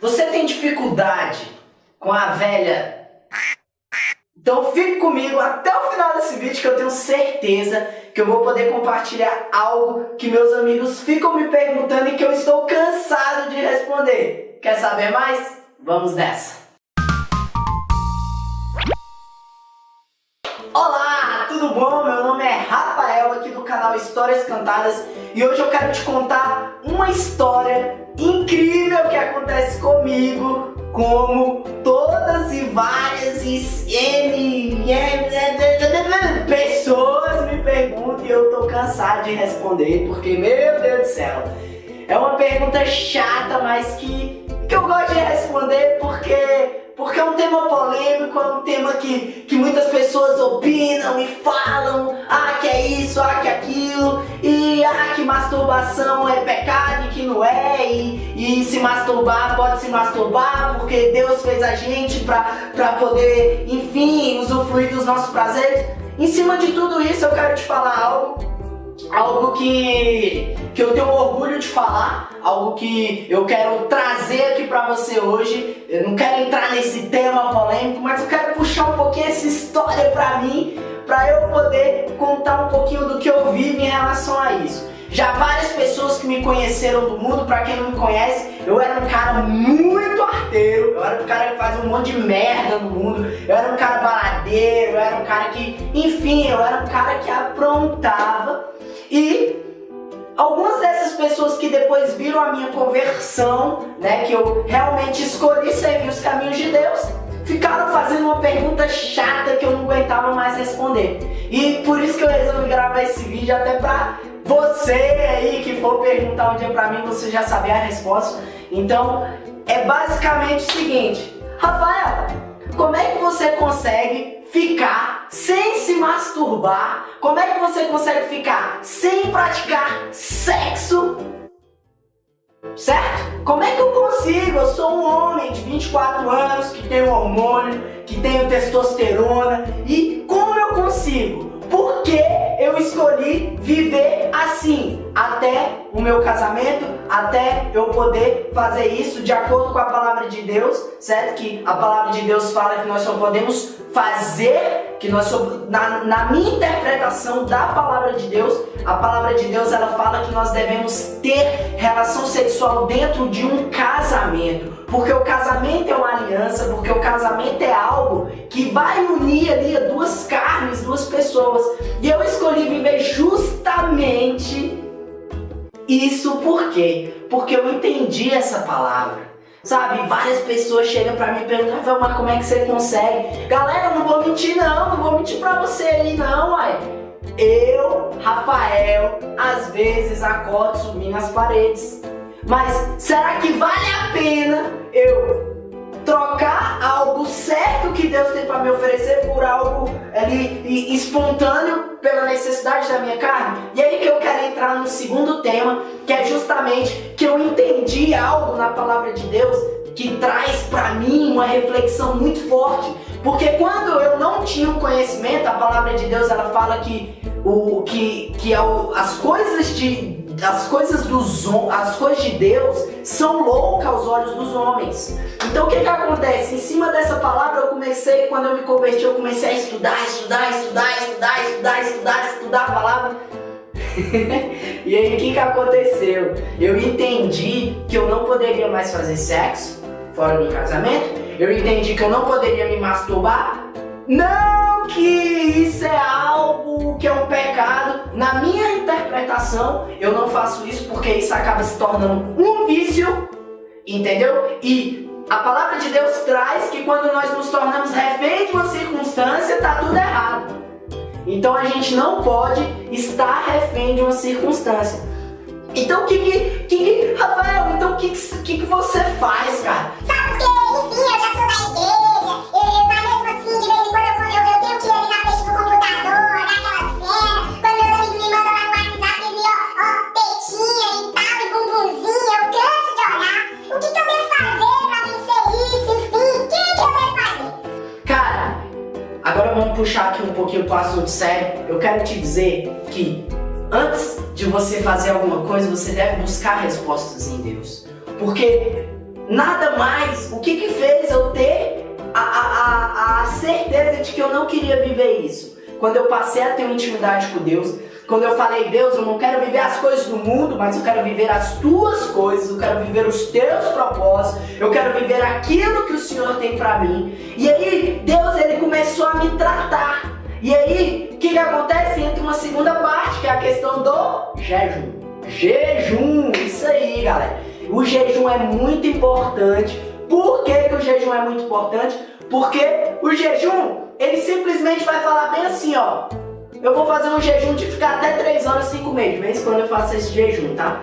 Você tem dificuldade com a velha? Então fique comigo até o final desse vídeo que eu tenho certeza que eu vou poder compartilhar algo que meus amigos ficam me perguntando e que eu estou cansado de responder. Quer saber mais? Vamos nessa! Olá, tudo bom? Meu nome é Rafael, aqui do canal Histórias Cantadas, e hoje eu quero te contar uma história incrível que acontece comigo, como todas e várias pessoas me perguntam e eu tô cansado de responder, porque, meu Deus do céu, é uma pergunta chata, mas que eu gosto de responder porque é um tema polêmico, é um tema que muitas pessoas opinam e falam, que é isso, que é aquilo, e que masturbação é pecado e que não é, e se masturbar, pode se masturbar, porque Deus fez a gente pra poder, enfim, usufruir dos nossos prazeres. Em cima de tudo isso eu quero te falar algo que eu tenho orgulho de falar, algo que eu quero trazer aqui pra você hoje. Eu não quero entrar nesse tema polêmico, mas eu quero puxar um pouquinho essa história pra mim, pra eu poder contar um pouquinho do que eu vivo em relação a isso. Já várias pessoas que me conheceram do mundo, pra quem não me conhece, eu era um cara muito arteiro, eu era um cara que fazia um monte de merda no mundo, eu era um cara baladeiro, eu era um cara que, enfim, eu era um cara que aprontava. E algumas dessas pessoas que depois viram a minha conversão, né, que eu realmente escolhi seguir os caminhos de Deus, ficaram fazendo uma pergunta chata que eu não aguentava mais responder. E por isso que eu resolvi gravar esse vídeo, até pra você aí que for perguntar um dia pra mim, você já saber a resposta. Então, é basicamente o seguinte: Rafael, como é que você consegue ficar sem se masturbar? Como é que você consegue ficar sem praticar sexo? Certo? Como é que eu consigo? Eu sou um homem de 24 anos que tem hormônio, que tem testosterona, e como eu consigo? Por que eu escolhi viver assim até o meu casamento, até eu poder fazer isso de acordo com a palavra de Deus, certo? Que a palavra de Deus fala que nós só podemos fazer, que nós só, na minha interpretação da palavra de Deus, a palavra de Deus ela fala que nós devemos ter relação sexual dentro de um casamento. Porque o casamento é uma aliança, porque o casamento é algo que vai unir ali duas carnes, duas pessoas. E eu escolhi viver justamente isso. Por quê? Porque eu entendi essa palavra. Sabe, várias pessoas chegam pra mim e perguntam: mas como é que você consegue? Galera, eu não vou mentir não vou mentir pra você aí não, uai. Eu, Rafael, às vezes acordo subindo as paredes. Mas será que vale a pena eu trocar algo certo que Deus tem para me oferecer por algo ali espontâneo pela necessidade da minha carne? E aí que eu quero entrar no segundo tema, que é justamente que eu entendi algo na palavra de Deus que traz para mim uma reflexão muito forte. Porque quando eu não tinha o conhecimento, a palavra de Deus ela fala que as coisas de Deus são loucas aos olhos dos homens. Então o que acontece? Em cima dessa palavra quando eu me converti, eu comecei a estudar a palavra. E aí o que aconteceu? Eu entendi que eu não poderia mais fazer sexo fora do casamento. Eu entendi que eu não poderia me masturbar. Não que isso é algo que é um pecado. Na minha interpretação, eu não faço isso porque isso acaba se tornando um vício, entendeu? E a palavra de Deus traz que quando nós nos tornamos refém de uma circunstância, tá tudo errado. Então a gente não pode estar refém de uma circunstância. Então Rafael, então o que você faz, cara? Sabe por quê? Enfim, eu já sou da igreja, mas mesmo assim, de vez em quando eu tenho que ir ali na frente do computador, olhar aquela cena, quando meus amigos me mandam lá no WhatsApp, eles tetinha e tal, e bumbumzinho, eu canso de olhar. O que eu devo fazer pra vencer isso? Enfim, o que eu devo fazer? Cara, agora vamos puxar aqui um pouquinho o assunto sério. Eu quero te dizer que antes de você fazer alguma coisa, você deve buscar respostas em Deus. Porque nada mais. O que fez eu ter a certeza de que eu não queria viver isso? Quando eu passei a ter uma intimidade com Deus, quando eu falei, Deus, eu não quero viver as coisas do mundo, mas eu quero viver as tuas coisas, eu quero viver os teus propósitos, eu quero viver aquilo que o Senhor tem pra mim. E aí, Deus, ele começou a me tratar. E aí, o que acontece? Entra uma segunda parte, que é a questão do jejum. Jejum, isso aí, galera. O jejum é muito importante. Por que o jejum é muito importante? Porque o jejum, ele simplesmente vai falar bem assim, ó. Eu vou fazer um jejum de ficar até 3 horas sem comer. De vez em quando eu faço esse jejum, tá?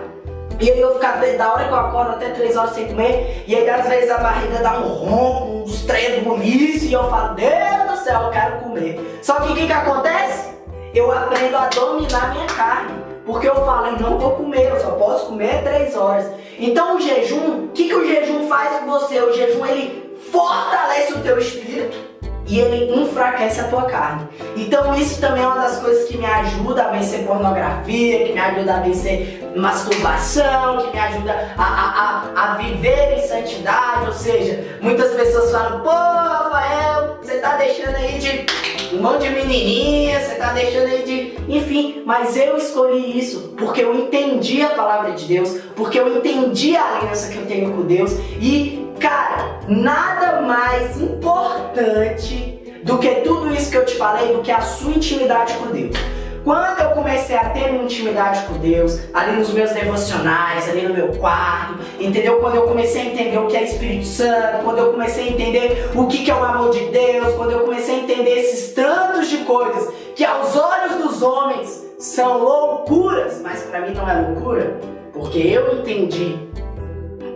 E aí eu ficar da hora que eu acordo até 3 horas sem comer. E aí às vezes a barriga dá um ronco, uns trem bonitos. E eu falo, Deus do céu, eu quero comer. Só que o que acontece? Eu aprendo a dominar minha carne. Porque eu falo, eu não vou comer, eu só posso comer 3 horas. Então o jejum, o que o jejum faz com você? O jejum, ele fortalece o teu espírito e ele enfraquece a tua carne. Então isso também é uma das coisas que me ajuda a vencer pornografia, que me ajuda a vencer masturbação, que me ajuda a viver em santidade. Ou seja, muitas pessoas falam, pô, Rafael, você tá deixando aí de um monte de menininha, você tá deixando aí de... Enfim, mas eu escolhi isso porque eu entendi a palavra de Deus, porque eu entendi a aliança que eu tenho com Deus. E, cara, nada mais importante do que tudo isso que eu te falei, do que a sua intimidade com Deus. Quando eu comecei a ter uma intimidade com Deus, ali nos meus devocionais, ali no meu quarto, entendeu? Quando eu comecei a entender o que é Espírito Santo, quando eu comecei a entender o que é o amor de Deus, quando eu comecei a entender esses tantos de coisas que aos olhos dos homens são loucuras, mas para mim não é loucura, porque eu entendi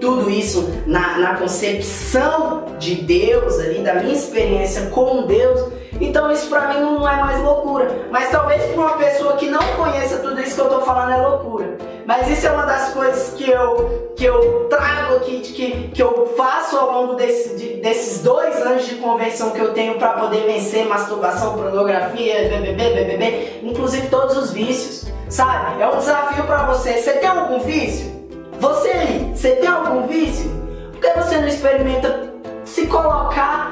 tudo isso na concepção de Deus, ali, da minha experiência com Deus. Então isso pra mim não é mais loucura. Mas talvez para uma pessoa que não conheça tudo isso que eu tô falando é loucura. Mas isso é uma das coisas que eu trago aqui, que eu faço ao longo desses 2 anos de conversão que eu tenho para poder vencer masturbação, pornografia, BBB, inclusive todos os vícios, sabe? É um desafio para você. Você tem algum vício? Você aí, você tem algum vício? Por que você não experimenta se colocar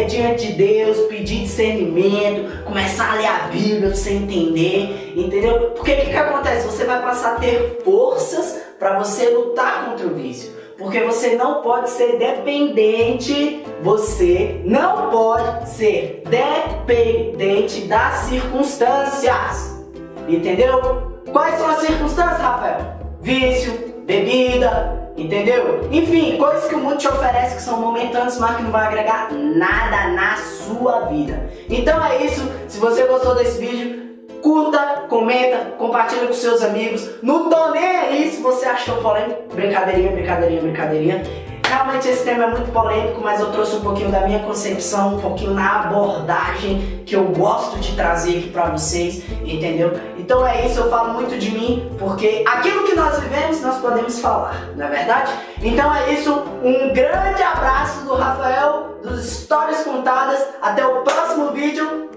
diante de Deus, pedir discernimento, começar a ler a Bíblia pra você entender, entendeu? Porque o que acontece? Você vai passar a ter forças para você lutar contra o vício. Porque você não pode ser dependente, você não pode ser dependente das circunstâncias. Entendeu? Quais são as circunstâncias, Rafael? Vício, bebida, entendeu? Enfim, coisas que o mundo te oferece que são momentâneas, mas que não vai agregar nada na sua vida. Então é isso. Se você gostou desse vídeo, curta, comenta, compartilha com seus amigos. Não tô nem aí se você achou polêmico. Brincadeirinha. Realmente esse tema é muito polêmico, mas eu trouxe um pouquinho da minha concepção, um pouquinho na abordagem que eu gosto de trazer aqui pra vocês, entendeu? Então é isso, eu falo muito de mim, porque aquilo que nós vivemos, nós podemos falar, não é verdade? Então é isso, um grande abraço do Rafael, dos Histórias Contadas, até o próximo vídeo,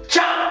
tchau!